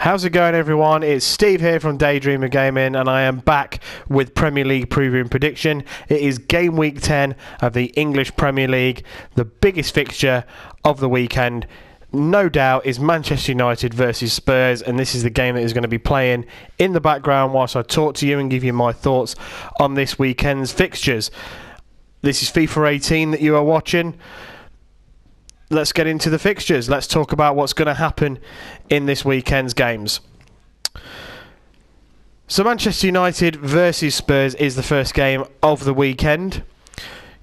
How's it going, everyone? It's Steve here from Daydreamer Gaming, and I am back with Premier League preview and prediction. It is game week 10 of the English Premier League. The biggest fixture of the weekend, no doubt, is Manchester United versus Spurs, and this is the game that is going to be playing in the background whilst I talk to you and give you my thoughts on this weekend's fixtures. This is FIFA 18 that you are watching. Let's get into the fixtures. Let's talk about what's going to happen in this weekend's games. So Manchester United versus Spurs is the first game of the weekend.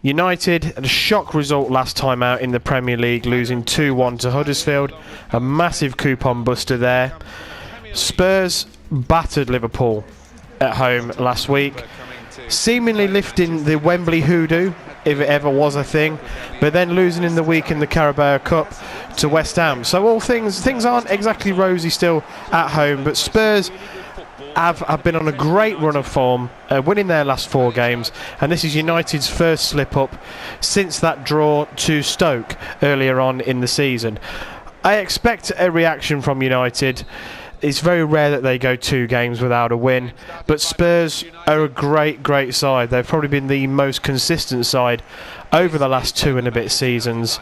United had a shock result last time out in the Premier League, losing 2-1 to Huddersfield. A massive coupon buster there. Spurs battered Liverpool at home last week, seemingly lifting the Wembley hoodoo, if it ever was a thing, but then losing in the week in the Carabao Cup to West Ham. So all things aren't exactly rosy still at home, but Spurs have been on a great run of form, winning their last 4 games, and this is United's first slip-up since that draw to Stoke earlier on in the season. I expect a reaction from United. It's very rare that they go 2 games without a win, but Spurs are a great side. They've probably been the most consistent side over the last 2 and a bit seasons.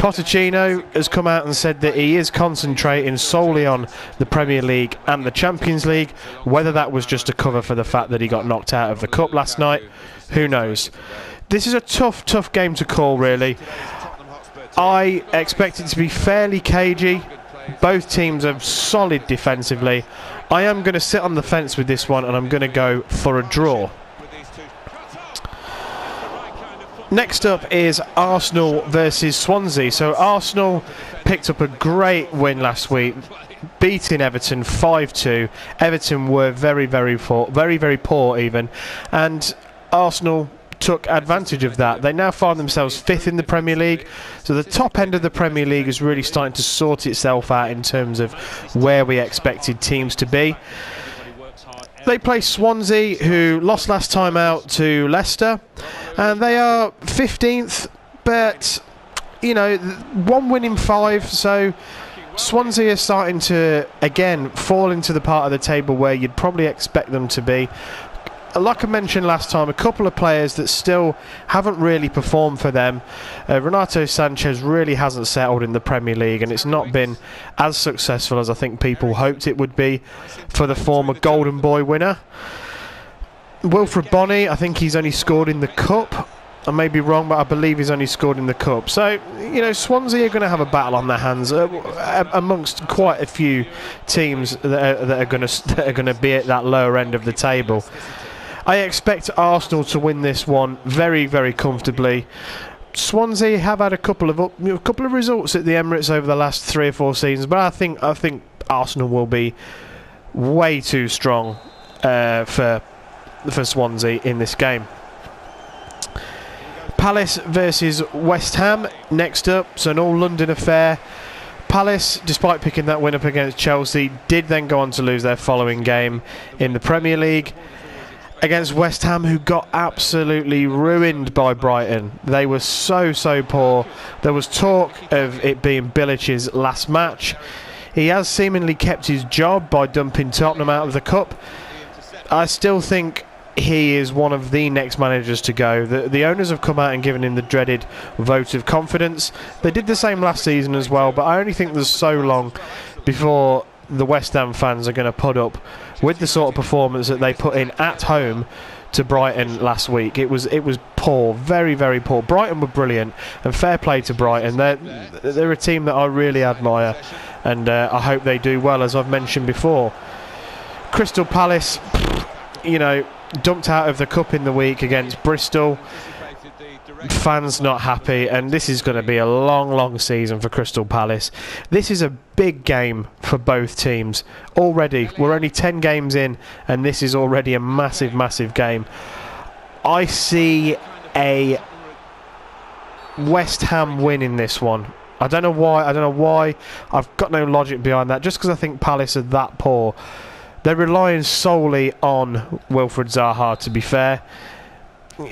Pochettino has come out and said that he is concentrating solely on the Premier League and the Champions League. Whether that was just a cover for the fact that he got knocked out of the Cup last night, who knows. This is a tough game to call, really. I expect it to be fairly cagey. Both teams are solid defensively. I am going to sit on the fence with this one, and I'm going to go for a draw. Next up is Arsenal versus Swansea. So Arsenal picked up a great win last week, beating Everton 5-2. Everton were very poor even, and Arsenal took advantage of that. They now find themselves 5th in the Premier League, so the top end of the Premier League is really starting to sort itself out in terms of where we expected teams to be. They play Swansea, who lost last time out to Leicester, and they are 15th, but you know, 1 win in 5, so Swansea are starting to again fall into the part of the table where you'd probably expect them to be. Like I mentioned last time, a couple of players that still haven't really performed for them. Renato Sanchez really hasn't settled in the Premier League, and it's not been as successful as I think people hoped it would be for the former Golden Boy winner. Wilfred Bony, I think he's only scored in the Cup. I may be wrong, but I believe he's only scored in the Cup. So, you know, Swansea are going to have a battle on their hands amongst quite a few teams that are going to be at that lower end of the table. I expect Arsenal to win this one very comfortably. Swansea have had a couple of results at the Emirates over the last 3 or 4 seasons, but I think Arsenal will be way too strong for Swansea in this game. Palace versus West Ham next up, so an all-London affair. Palace, despite picking that win up against Chelsea, did then go on to lose their following game in the Premier League against West Ham, who got absolutely ruined by Brighton. They were so poor. There was talk of it being Bilic's last match. He has seemingly kept his job by dumping Tottenham out of the Cup. I still think he is one of the next managers to go. The owners have come out and given him the dreaded vote of confidence. They did the same last season as well, but I only think there's so long before the West Ham fans are going to put up with the sort of performance that they put in at home to Brighton last week. It was poor, very poor. Brighton were brilliant, and fair play to Brighton. They're a team that I really admire, and I hope they do well, as I've mentioned before. Crystal Palace, you know, dumped out of the Cup in the week against Bristol. Fans not happy, and this is going to be a long season for Crystal Palace. This is a big game for both teams. Already, we're only 10 games in, and this is already a massive game. I see a West Ham win in this one. I don't know why. I've got no logic behind that, just because I think Palace are that poor. They're relying solely on Wilfred Zaha, to be fair.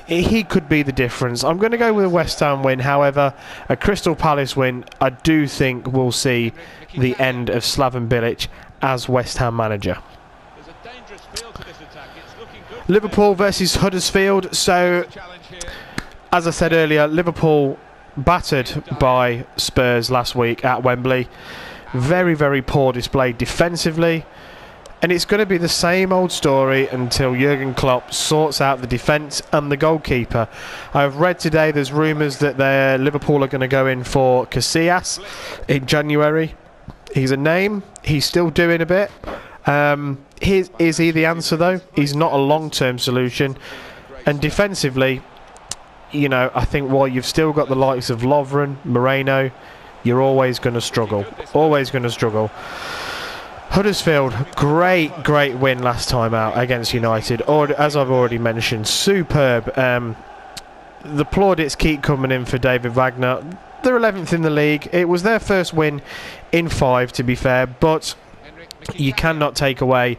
he could be the difference. I'm going to go with a West Ham win. However, a Crystal Palace win, I do think we'll see the end of Slaven Bilic as West Ham manager. Liverpool versus Huddersfield. So, as I said earlier, Liverpool battered by Spurs last week at Wembley. Very, very poor display defensively. And it's going to be the same old story until Jurgen Klopp sorts out the defence and the goalkeeper. I've read today there's rumours that Liverpool are going to go in for Casillas in January. He's a name. He's still doing a bit. Is he the answer, though? He's not a long-term solution. And defensively, you know, I think while you've still got the likes of Lovren, Moreno, you're always going to struggle. Always going to struggle. Huddersfield, great win last time out against United. Or, as I've already mentioned, superb. The plaudits keep coming in for David Wagner. They're 11th in the league. It was their first win in 5, to be fair, but you cannot take away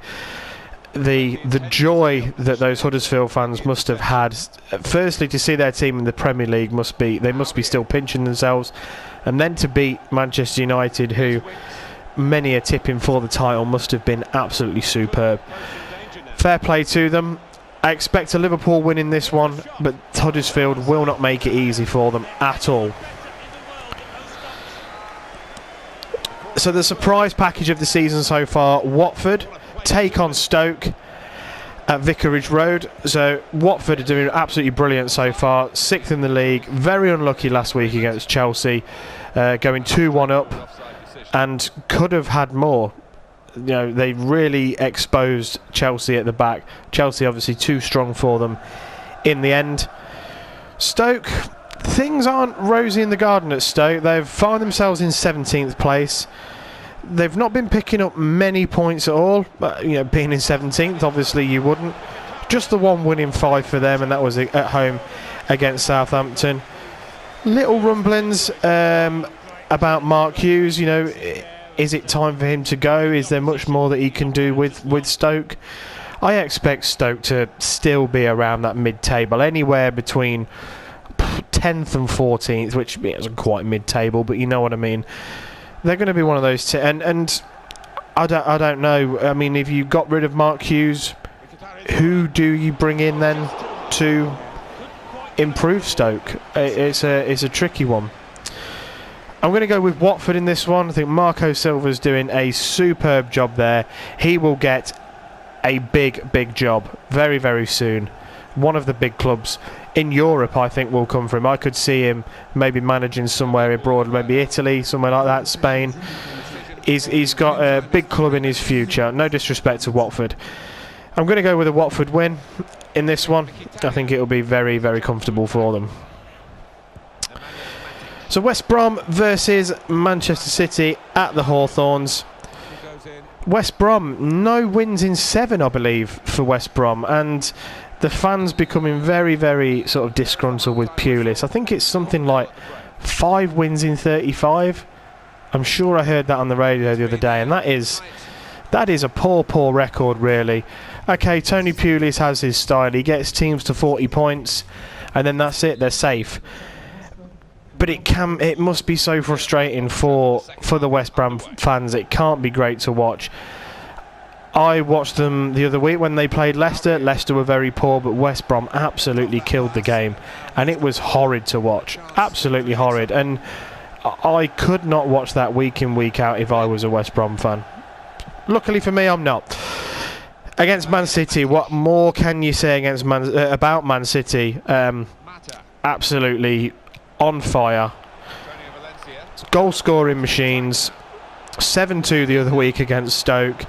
the joy that those Huddersfield fans must have had. Firstly, to see their team in the Premier League, they must be still pinching themselves, and then to beat Manchester United, who many are tipping for the title, must have been absolutely superb. Fair play to them. I expect a Liverpool win in this one, but Huddersfield will not make it easy for them at all. So the surprise package of the season so far: Watford take on Stoke at Vicarage Road. So Watford are doing absolutely brilliant so far. 6th in the league. Very unlucky last week against Chelsea, going 2-1 up, and could have had more. You know, they really exposed Chelsea at the back. Chelsea obviously too strong for them in the end. Stoke, things aren't rosy in the garden at Stoke. They've found themselves in 17th place. They've not been picking up many points at all. But, you know, being in 17th, obviously you wouldn't. Just the one win in 5 for them, and that was at home against Southampton. Little rumblings about Mark Hughes. You know, is it time for him to go? Is there much more that he can do with Stoke? I expect Stoke to still be around that mid-table, anywhere between 10th and 14th, which isn't quite mid-table, but you know what I mean. They're going to be one of those and I don't know. I mean, if you got rid of Mark Hughes, who do you bring in then to improve Stoke? It's a tricky one. I'm going to go with Watford in this one. I think Marco Silva's doing a superb job there. He will get a big job very, very soon. One of the big clubs in Europe, I think, will come from him. I could see him maybe managing somewhere abroad, maybe Italy, somewhere like that, Spain. He's got a big club in his future. No disrespect to Watford. I'm going to go with a Watford win in this one. I think it'll be very, very comfortable for them. So West Brom versus Manchester City at the Hawthorns. West Brom, no wins in 7, I believe, for West Brom, and the fans becoming very, very sort of disgruntled with Pulis. I think it's something like 5 wins in 35. I'm sure I heard that on the radio the other day, and that is a poor record, really. Okay, Tony Pulis has his style. He gets teams to 40 points, and then that's it. They're safe. But it must be so frustrating for the West Brom fans. It can't be great to watch. I watched them the other week when they played Leicester. Leicester were very poor, but West Brom absolutely killed the game, and it was horrid to watch. Absolutely horrid. And I could not watch that week in, week out if I was a West Brom fan. Luckily for me, I'm not. Against Man City, what more can you say about Man City? Absolutely on fire. Goal scoring machines. 7-2 the other week against Stoke.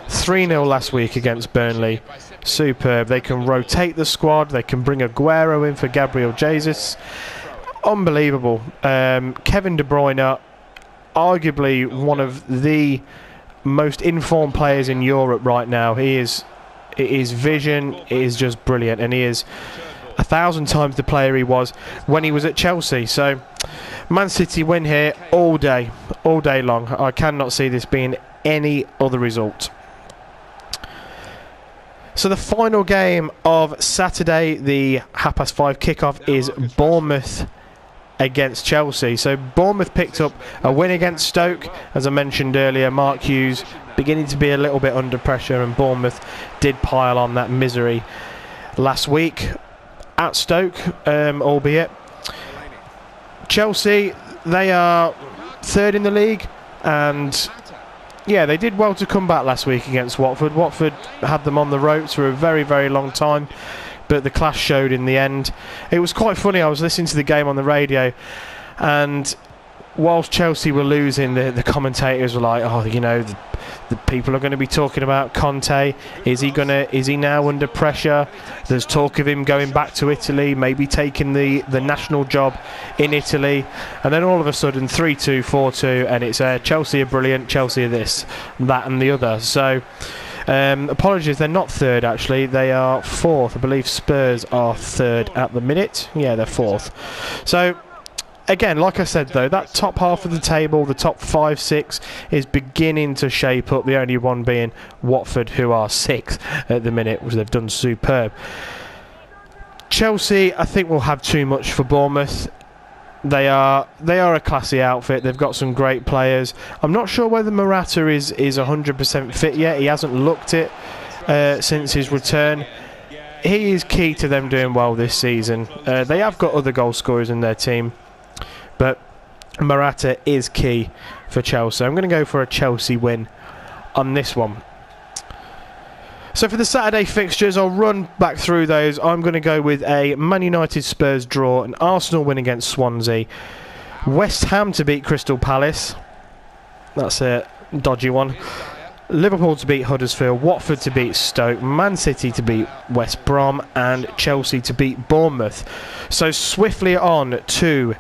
3-0 last week against Burnley. Superb. They can rotate the squad. They can bring Aguero in for Gabriel Jesus. Unbelievable. Kevin De Bruyne, arguably one of the most informed players in Europe right now. His vision is just brilliant, and he is 1,000 times the player he was when he was at Chelsea. So Man City win here all day long. I cannot see this being any other result. So the final game of Saturday, the 5:30 kickoff, is Bournemouth against Chelsea. So Bournemouth picked up a win against Stoke. As I mentioned earlier, Mark Hughes beginning to be a little bit under pressure, and Bournemouth did pile on that misery last week at Stoke, albeit. Chelsea, they are third in the league, and yeah, they did well to come back last week against Watford. Watford had them on the ropes for a very, very long time, but the class showed in the end. It was quite funny. I was listening to the game on the radio, and whilst Chelsea were losing, the commentators were like, "Oh, you know, the people are going to be talking about Conte. Is he now under pressure? There's talk of him going back to Italy, maybe taking the national job in Italy." And then all of a sudden, 3-2, 4-2, and it's Chelsea are brilliant, Chelsea are this, that, and the other. So. Apologies, they're not third actually, they are fourth. I believe Spurs are third at the minute. Yeah, they're fourth. So again, like I said though, that top half of the table, the top 5-6, is beginning to shape up, the only one being Watford, who are sixth at the minute, which they've done superb. Chelsea, I think, will have too much for Bournemouth. They are a classy outfit. They've got some great players. I'm not sure whether Morata is 100% fit yet. He hasn't looked it since his return. He is key to them doing well this season. They have got other goal scorers in their team, but Morata is key for Chelsea. I'm going to go for a Chelsea win on this one. So for the Saturday fixtures, I'll run back through those. I'm going to go with a Man United Spurs draw, an Arsenal win against Swansea, West Ham to beat Crystal Palace. That's a dodgy one. Liverpool to beat Huddersfield, Watford to beat Stoke, Man City to beat West Brom, and Chelsea to beat Bournemouth. So swiftly on to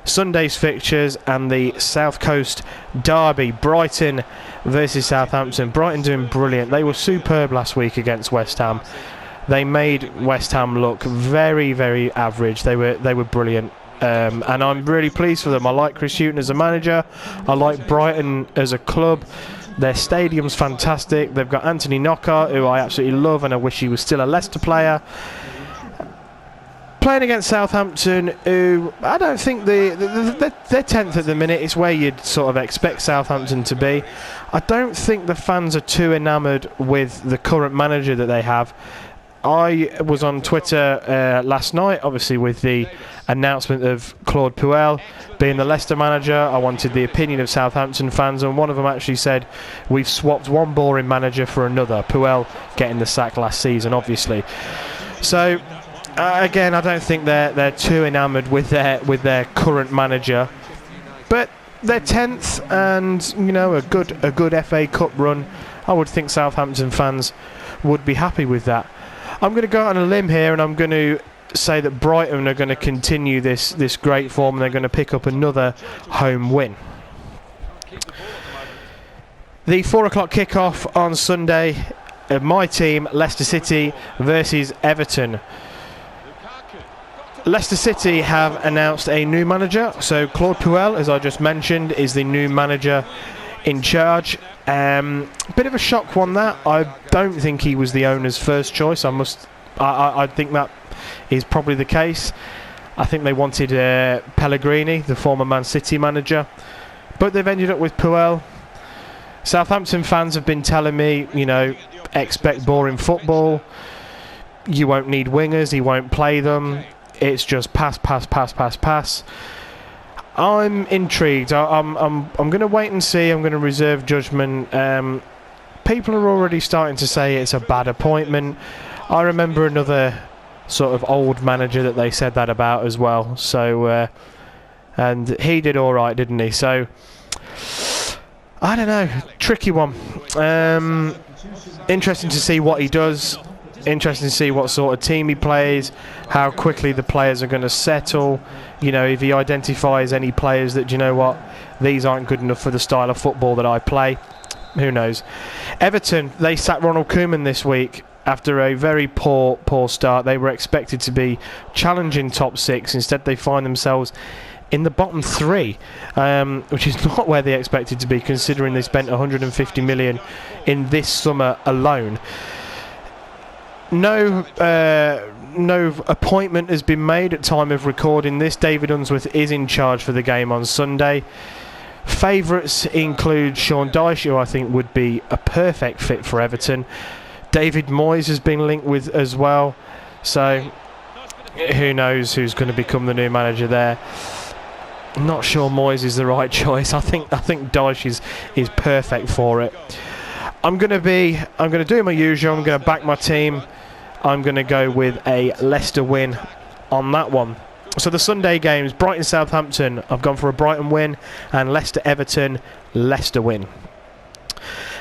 Sunday's fixtures and the South Coast derby, Brighton versus Southampton. Brighton doing brilliant. They were superb last week against West Ham. They made West Ham look very, very average. They were brilliant. And I'm really pleased for them. I like Chris Hughton as a manager. I like Brighton as a club. Their stadium's fantastic. They've got Anthony Knockaert, who I absolutely love, and I wish he was still a Leicester player. Playing against Southampton, who I don't think they're 10th at the minute. It's where you'd sort of expect Southampton to be. I don't think the fans are too enamoured with the current manager that they have. I was on Twitter last night, obviously with the announcement of Claude Puel being the Leicester manager. I wanted the opinion of Southampton fans, and one of them actually said, "We've swapped one boring manager for another." Puel getting the sack last season, obviously. So again, I don't think they're too enamoured with their current manager, but they're 10th, and you know, a good FA Cup run. I would think Southampton fans would be happy with that. I'm going to go out on a limb here, and I'm going to say that Brighton are going to continue this great form, and they're going to pick up another home win. The 4 o'clock kickoff on Sunday, my team, Leicester City versus Everton. Leicester City have announced a new manager, so Claude Puel, as I just mentioned, is the new manager in charge. Bit of a shock one, that. I don't think he was the owner's first choice. I think that is probably the case. I think they wanted Pellegrini, the former Man City manager, but they've ended up with Puel. Southampton fans have been telling me, you know, expect boring football. You won't need wingers. He won't play them. It's just pass. I'm intrigued. I'm going to wait and see. I'm going to reserve judgment. People are already starting to say it's a bad appointment. I remember another sort of old manager that they said that about as well. So, and he did all right, didn't he? So, I don't know. Tricky one. Interesting to see what he does. Interesting to see what sort of team he plays, how quickly the players are going to settle. You know, if he identifies any players that, you know what, these aren't good enough for the style of football that I play. Who knows? Everton, they sacked Ronald Koeman this week after a very poor start. They were expected to be challenging top 6. Instead, they find themselves in the bottom 3, which is not where they expected to be, considering they spent 150 million in this summer alone. No appointment has been made at time of recording this. David Unsworth is in charge for the game on Sunday. Favourites include Sean Dyche, who I think would be a perfect fit for Everton. David Moyes has been linked with as well. So who knows who's going to become the new manager there. I'm not sure Moyes is the right choice. I think Dyche is perfect for it. I'm going to do my usual. I'm going to back my team. I'm going to go with a Leicester win on that one. So the Sunday games, Brighton Southampton, I've gone for a Brighton win, and Leicester Everton, Leicester win.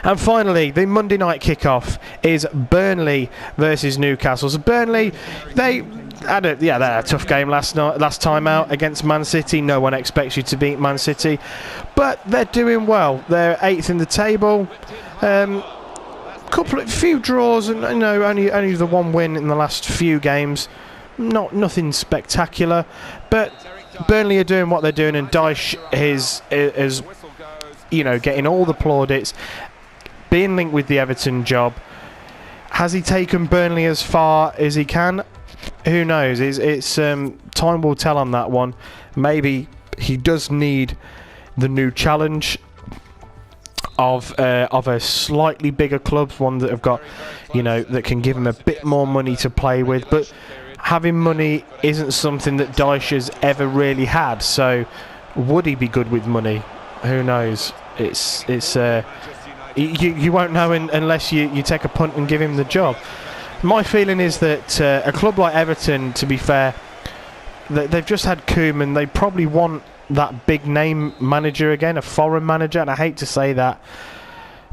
And finally, the Monday night kickoff is Burnley versus Newcastle. So Burnley, they had a tough game last time out against Man City. No one expects you to beat Man City, but they're doing well. They're 8th in the table. Few draws, and only the one win in the last few games. Nothing spectacular, but Burnley are doing what they're doing, and Dyche is getting all the plaudits, being linked with the Everton job. Has he taken Burnley as far as he can? Who knows? It's time will tell on that one. Maybe he does need the new challenge of a slightly bigger club, one that have got, that can give him a bit more money to play with. But having money isn't something that Dyche has ever really had. So would he be good with money? Who knows? You won't know unless you take a punt and give him the job. My feeling is that a club like Everton, to be fair, they've just had Koeman. They probably want that big name manager again, a foreign manager, and I hate to say that,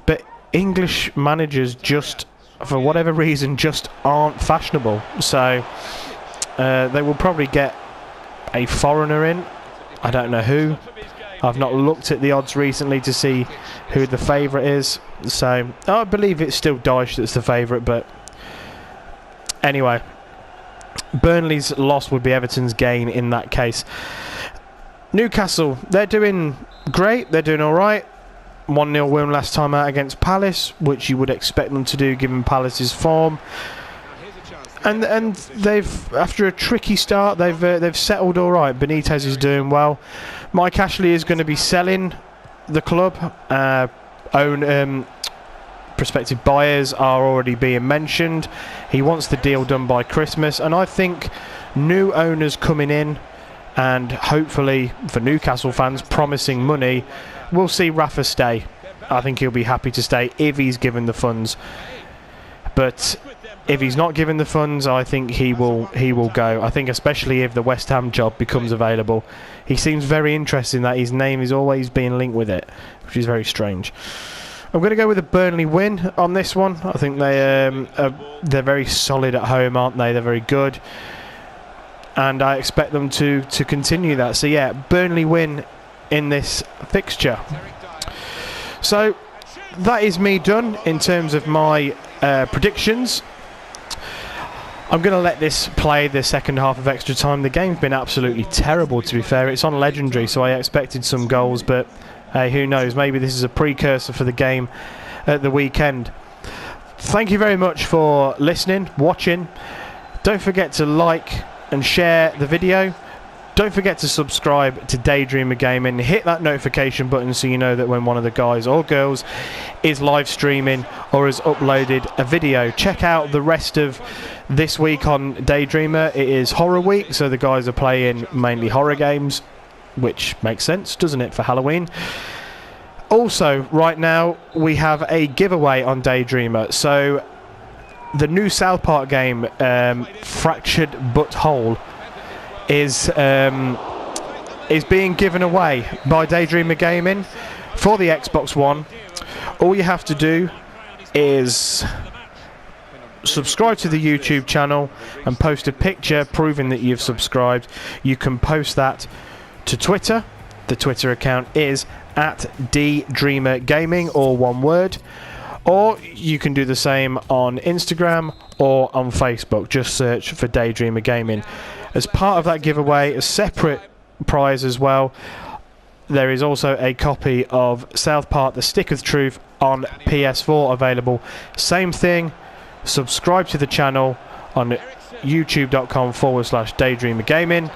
but English managers just, for whatever reason, just aren't fashionable. So they will probably get a foreigner in. I don't know who. I've not looked at the odds recently to see who the favourite is. So I believe it's still Dyche that's the favourite, but anyway, Burnley's loss would be Everton's gain in that case. Newcastle, they're doing great. They're doing all right. 1-0 win last time out against Palace, which you would expect them to do given Palace's form. And they've, after a tricky start, they've settled all right. Benitez is doing well. Mike Ashley is going to be selling the club. Prospective buyers are already being mentioned. He wants the deal done by Christmas, and I think new owners coming in, and hopefully for Newcastle fans promising money, we'll see Rafa stay. I think he'll be happy to stay if he's given the funds, but if he's not given the funds, I think he will go. I think especially if the West Ham job becomes available. He seems very interested in that. His name is always being linked with it, which is very strange. I'm going to go with a Burnley win on this one. I think they're very solid at home, aren't they? They're very good, and I expect them to continue that. So yeah, Burnley win in this fixture. So that is me done in terms of my predictions. I'm going to let this play the second half of extra time. The game's been absolutely terrible, to be fair. It's on Legendary, so I expected some goals, but hey, who knows? Maybe this is a precursor for the game at the weekend. Thank you very much for listening, watching. Don't forget to like and share the video. Don't forget to subscribe to Daydreamer Gaming. Hit that notification button so you know that when one of the guys or girls is live streaming or has uploaded a video. Check out the rest of this week on Daydreamer. It is Horror Week, so the guys are playing mainly horror games, which makes sense, doesn't it, for Halloween? Also, right now, we have a giveaway on Daydreamer. So, the new South Park game, Fractured But Whole, is being given away by Daydreamer Gaming for the Xbox One. All you have to do is subscribe to the YouTube channel and post a picture proving that you've subscribed. You can post that to Twitter. The Twitter account is @DDreamerGaming, all one word. Or you can do the same on Instagram or on Facebook. Just search for Daydreamer Gaming. As part of that giveaway, a separate prize as well, there is also a copy of South Park The Stick of Truth on PS4 available. Same thing, subscribe to the channel on youtube.com/daydreamergaming.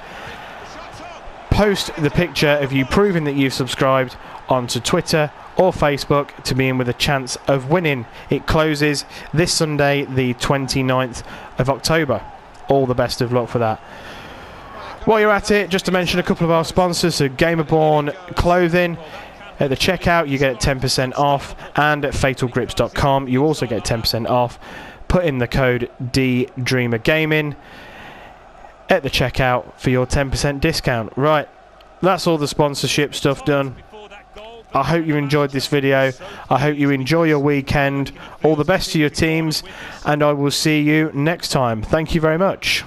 Post the picture of you proving that you've subscribed onto Twitter or Facebook to be in with a chance of winning. It closes this Sunday, the 29th of October. All the best of luck for that. While you're at it, just to mention a couple of our sponsors, so Gamerborn Clothing. At the checkout you get 10% off, and at fatalgrips.com you also get 10% off. Put in the code DDreamerGaming at the checkout for your 10% discount. Right, that's all the sponsorship stuff done. I hope you enjoyed this video. I hope you enjoy your weekend. All the best to your teams, and I will see you next time. Thank you very much.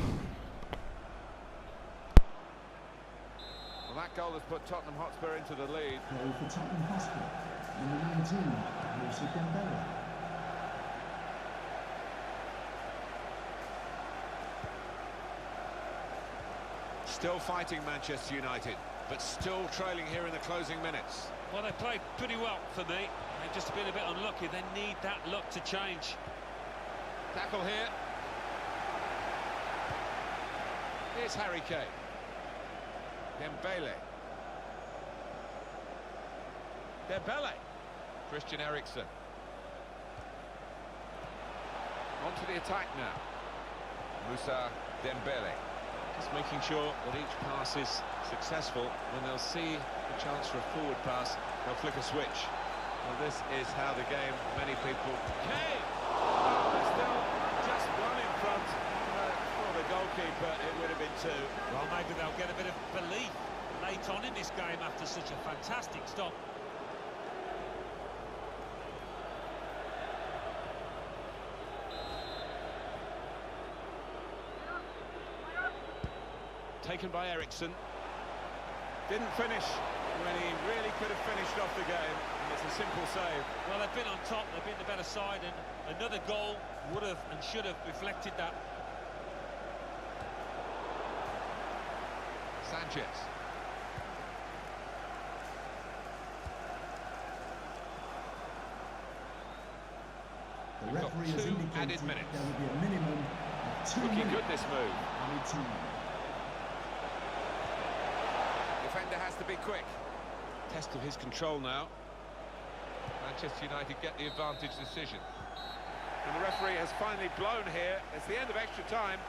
Well, that goal has put Tottenham Hotspur into the lead. Goal for Tottenham Hotspur. Number 19, Dembele. Still fighting Manchester United, but still trailing here in the closing minutes. Well, they played pretty well for me. They've just been a bit unlucky. They need that luck to change. Tackle here. Here's Harry Kane. Dembele. Christian Eriksen. On to the attack now. Moussa Dembele. Just making sure that each pass is successful. When they'll see a chance for a forward pass, they'll flick a switch. Well, this is how the game, many people... Kane! There's still just one in front for the goalkeeper. It would have been two. Well, maybe they'll get a bit of belief late on in this game after such a fantastic stop. Taken by Eriksen. Didn't finish when he really could have finished off the game. And it's a simple save. Well, they've been on top, they've been the better side, and another goal would have and should have reflected that. Sanchez. The referee has two indicated added minutes. there will be a minimum of 2 Looking minutes. good, this move. Added time. Defender has to be quick. Test of his control now. Manchester United get the advantage decision. And the referee has finally blown here. It's the end of extra time.